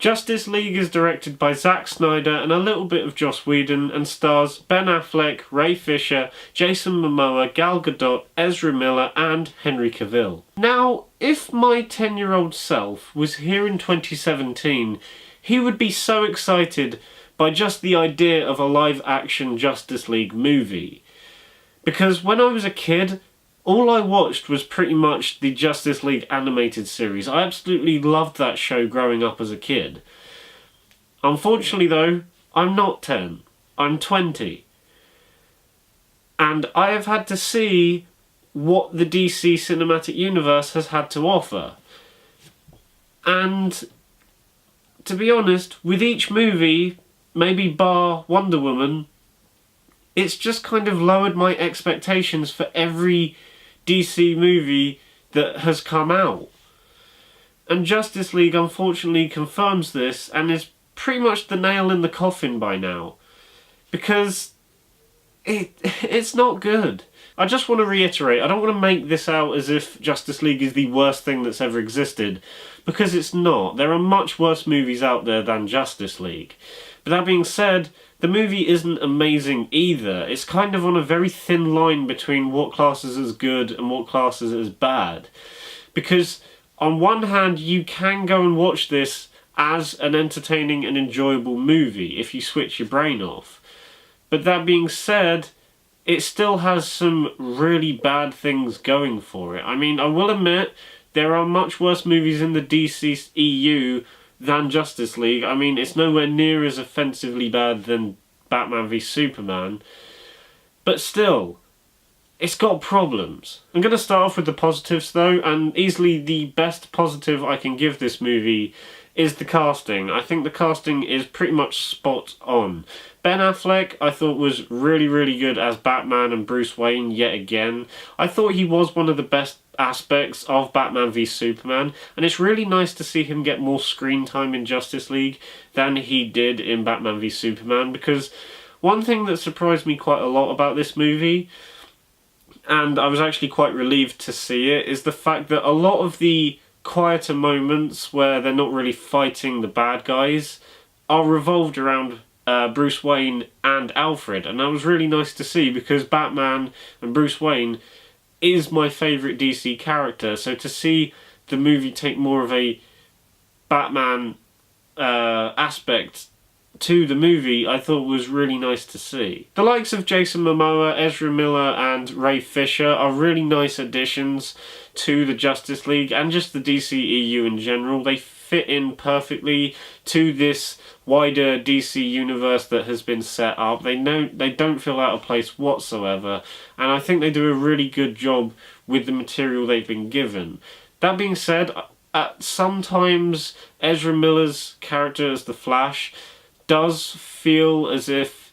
Justice League is directed by Zack Snyder and a little bit of Joss Whedon and stars Ben Affleck, Ray Fisher, Jason Momoa, Gal Gadot, Ezra Miller and Henry Cavill. Now, if my 10-year-old self was here in 2017, he would be so excited by just the idea of a live-action Justice League movie. Because when I was a kid, all I watched was pretty much the Justice League animated series. I absolutely loved that show growing up as a kid. Unfortunately though, I'm not 10. I'm 20. And I have had to see what the DC Cinematic Universe has had to offer. And to be honest, with each movie, maybe bar Wonder Woman, it's just kind of lowered my expectations for every DC movie that has come out. And Justice League unfortunately confirms this and is pretty much the nail in the coffin by now. Because it's not good. I just want to reiterate, I don't want to make this out as if Justice League is the worst thing that's ever existed, because it's not. There are much worse movies out there than Justice League. But that being said, the movie isn't amazing either. It's kind of on a very thin line between what classes as good and what classes as bad. Because on one hand, you can go and watch this as an entertaining and enjoyable movie if you switch your brain off. But that being said, it still has some really bad things going for it. I mean, I will admit, there are much worse movies in the DC EU than Justice League. I mean, it's nowhere near as offensively bad than Batman v Superman. But still, it's got problems. I'm going to start off with the positives though, and easily the best positive I can give this movie is the casting. I think the casting is pretty much spot on. Ben Affleck, I thought was really, really good as Batman and Bruce Wayne yet again. I thought he was one of the best aspects of Batman v Superman, and it's really nice to see him get more screen time in Justice League than he did in Batman v Superman, because one thing that surprised me quite a lot about this movie, and I was actually quite relieved to see it, is the fact that a lot of the quieter moments where they're not really fighting the bad guys are revolved around Bruce Wayne and Alfred, and that was really nice to see, because Batman and Bruce Wayne is my favourite DC character, so to see the movie take more of a Batman aspect to the movie, I thought was really nice to see. The likes of Jason Momoa, Ezra Miller and Ray Fisher are really nice additions to the Justice League and just the DC EU in general. They fit in perfectly to this wider DC universe that has been set up. They don't feel out of place whatsoever, and I think they do a really good job with the material they've been given. That being said, sometimes Ezra Miller's character as the Flash does feel as if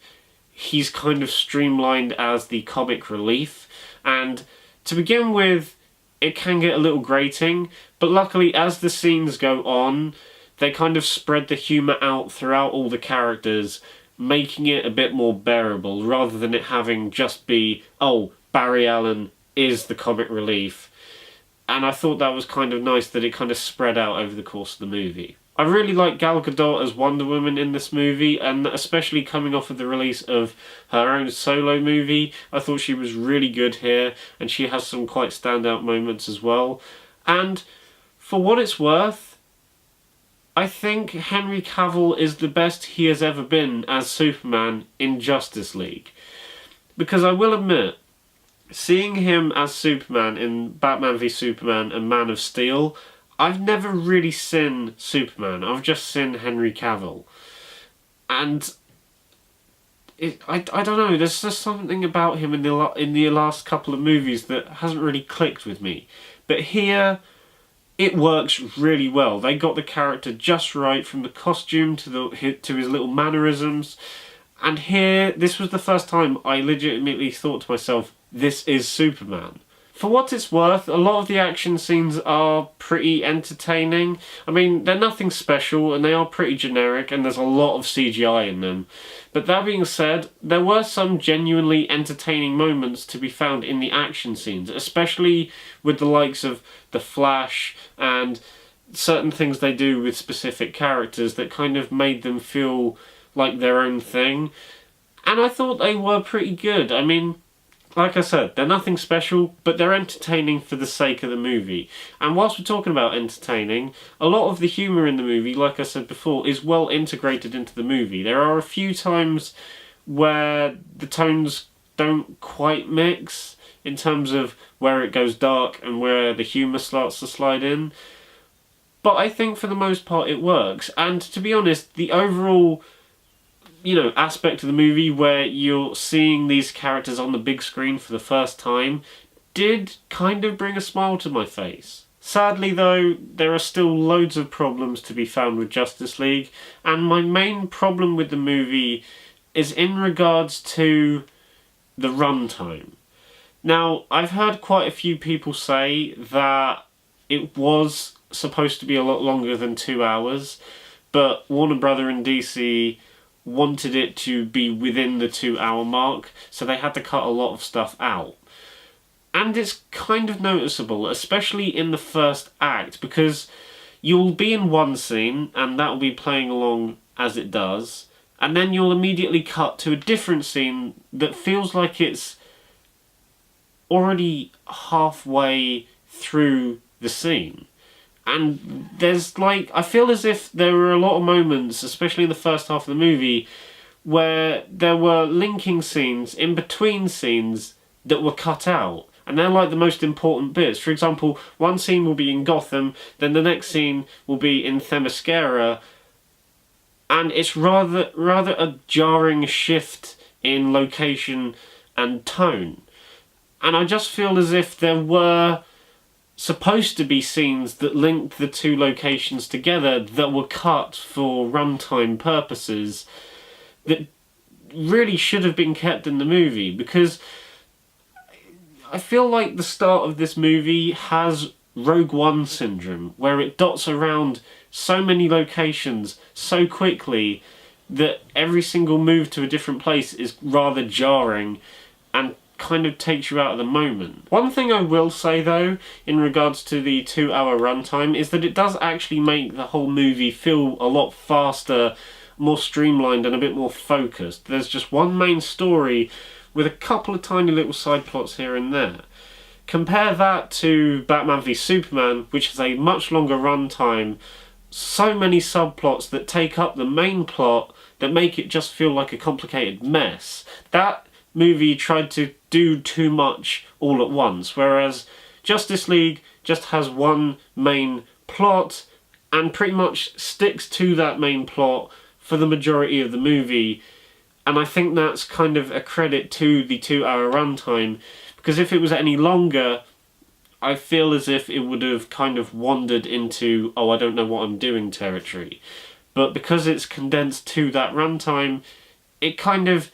he's kind of streamlined as the comic relief, and to begin with it can get a little grating, but luckily as the scenes go on they kind of spread the humour out throughout all the characters, making it a bit more bearable rather than it having just be, oh, Barry Allen is the comic relief. And I thought that was kind of nice that it kind of spread out over the course of the movie. I really like Gal Gadot as Wonder Woman in this movie, and especially coming off of the release of her own solo movie, I thought she was really good here, and she has some quite standout moments as well. And for what it's worth, I think Henry Cavill is the best he has ever been as Superman in Justice League. Because I will admit, seeing him as Superman in Batman v Superman and Man of Steel, I've never really seen Superman. I've just seen Henry Cavill. And I don't know, there's just something about him in the last couple of movies that hasn't really clicked with me. But here, it works really well. They got the character just right, from the costume to his little mannerisms. And here, this was the first time I legitimately thought to myself, this is Superman. For what it's worth, a lot of the action scenes are pretty entertaining. I mean, they're nothing special and they are pretty generic, and there's a lot of CGI in them. But that being said, there were some genuinely entertaining moments to be found in the action scenes, especially with the likes of the Flash and certain things they do with specific characters that kind of made them feel like their own thing. And I thought they were pretty good. I mean, like I said, they're nothing special, but they're entertaining for the sake of the movie. And whilst we're talking about entertaining, a lot of the humour in the movie, like I said before, is well integrated into the movie. There are a few times where the tones don't quite mix in terms of where it goes dark and where the humour starts to slide in. But I think for the most part it works. And to be honest, the overall aspect of the movie where you're seeing these characters on the big screen for the first time did kind of bring a smile to my face. Sadly though, there are still loads of problems to be found with Justice League, and my main problem with the movie is in regards to the runtime. Now, I've heard quite a few people say that it was supposed to be a lot longer than 2 hours, but Warner Brother and DC wanted it to be within the 2 hour mark, so they had to cut a lot of stuff out. And it's kind of noticeable, especially in the first act, because you'll be in one scene and that'll be playing along as it does, and then you'll immediately cut to a different scene that feels like it's already halfway through the scene. And there's I feel as if there were a lot of moments, especially in the first half of the movie, where there were linking scenes in between scenes that were cut out. And they're like the most important bits. For example, one scene will be in Gotham, then the next scene will be in Themyscira, and it's rather a jarring shift in location and tone. And I just feel as if there were supposed to be scenes that linked the two locations together that were cut for runtime purposes that really should have been kept in the movie, because I feel like the start of this movie has Rogue One syndrome, where it dots around so many locations so quickly that every single move to a different place is rather jarring and kind of takes you out of the moment. One thing I will say though, in regards to the 2 hour runtime, is that it does actually make the whole movie feel a lot faster, more streamlined and a bit more focused. There's just one main story with a couple of tiny little side plots here and there. Compare that to Batman v Superman, which has a much longer runtime, so many subplots that take up the main plot that make it just feel like a complicated mess. That movie tried to do too much all at once, whereas Justice League just has one main plot and pretty much sticks to that main plot for the majority of the movie. And I think that's kind of a credit to the 2 hour runtime, because if it was any longer, I feel as if it would have kind of wandered into, oh, I don't know what I'm doing territory. But because it's condensed to that runtime, it kind of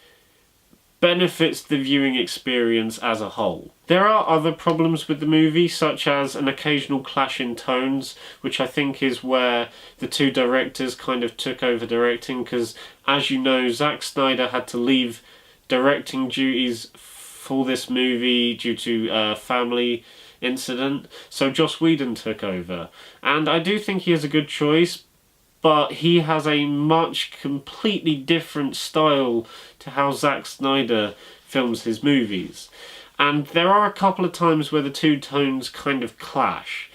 benefits the viewing experience as a whole. There are other problems with the movie, such as an occasional clash in tones, which I think is where the two directors kind of took over directing, because as you know, Zack Snyder had to leave directing duties for this movie due to a family incident, so Joss Whedon took over. And I do think he is a good choice, but he has a completely different style to how Zack Snyder films his movies. And there are a couple of times where the two tones kind of clash.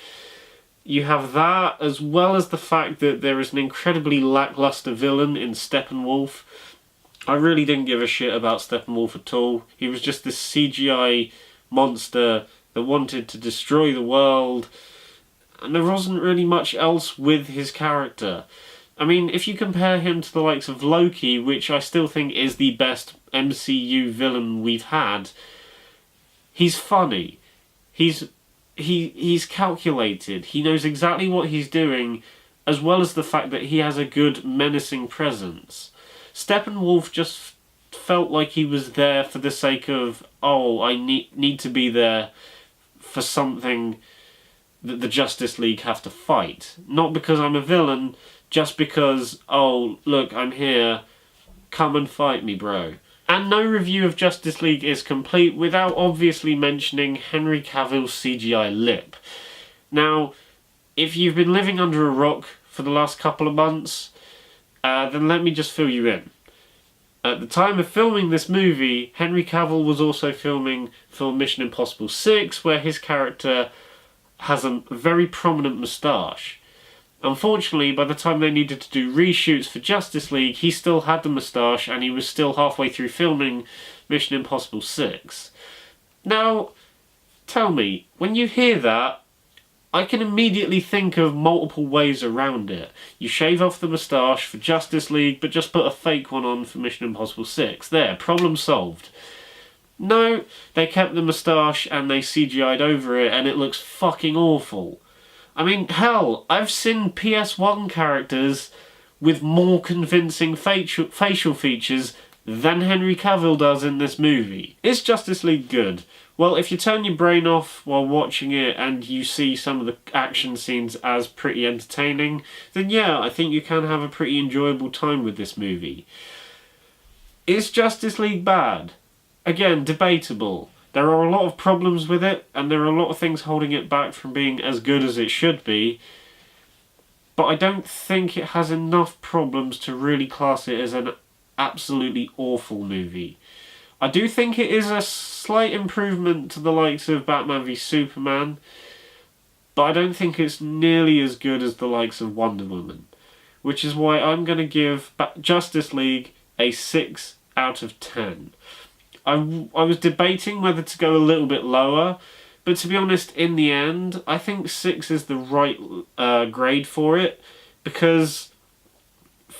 You have that, as well as the fact that there is an incredibly lackluster villain in Steppenwolf. I really didn't give a shit about Steppenwolf at all. He was just this CGI monster that wanted to destroy the world, and there wasn't really much else with his character. I mean, if you compare him to the likes of Loki, which I still think is the best MCU villain we've had, he's funny. He's calculated. He knows exactly what he's doing, as well as the fact that he has a good menacing presence. Steppenwolf just felt like he was there for the sake of, oh, I need to be there for something that the Justice League have to fight. Not because I'm a villain, just because, oh, look, I'm here, come and fight me, bro. And no review of Justice League is complete without obviously mentioning Henry Cavill's CGI lip. Now, if you've been living under a rock for the last couple of months, then let me just fill you in. At the time of filming this movie, Henry Cavill was also filming for Mission Impossible 6, where his character has a very prominent moustache. Unfortunately, by the time they needed to do reshoots for Justice League, he still had the moustache and he was still halfway through filming Mission Impossible 6. Now, tell me, when you hear that, I can immediately think of multiple ways around it. You shave off the moustache for Justice League, but just put a fake one on for Mission Impossible 6. There, problem solved. No, they kept the moustache and they CGI'd over it and it looks fucking awful. I mean, hell, I've seen PS1 characters with more convincing facial features than Henry Cavill does in this movie. Is Justice League good? Well, if you turn your brain off while watching it and you see some of the action scenes as pretty entertaining, then yeah, I think you can have a pretty enjoyable time with this movie. Is Justice League bad? Again, debatable. There are a lot of problems with it, and there are a lot of things holding it back from being as good as it should be, but I don't think it has enough problems to really class it as an absolutely awful movie. I do think it is a slight improvement to the likes of Batman v Superman, but I don't think it's nearly as good as the likes of Wonder Woman, which is why I'm going to give Justice League a 6 out of 10. I was debating whether to go a little bit lower, but to be honest, in the end, I think 6 is the right grade for it, because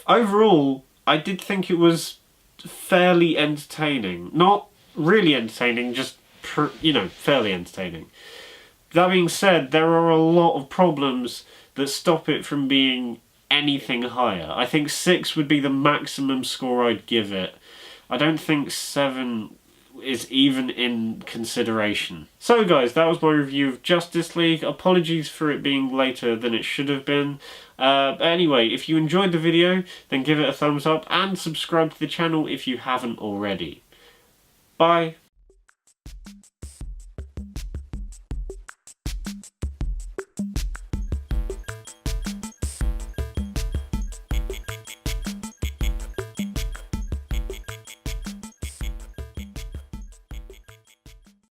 overall, I did think it was fairly entertaining. Not really entertaining, just, fairly entertaining. That being said, there are a lot of problems that stop it from being anything higher. I think 6 would be the maximum score I'd give it. I don't think 7 is even in consideration. So guys, that was my review of Justice League. Apologies for it being later than it should have been. Anyway, if you enjoyed the video, then give it a thumbs up and subscribe to the channel if you haven't already. Bye.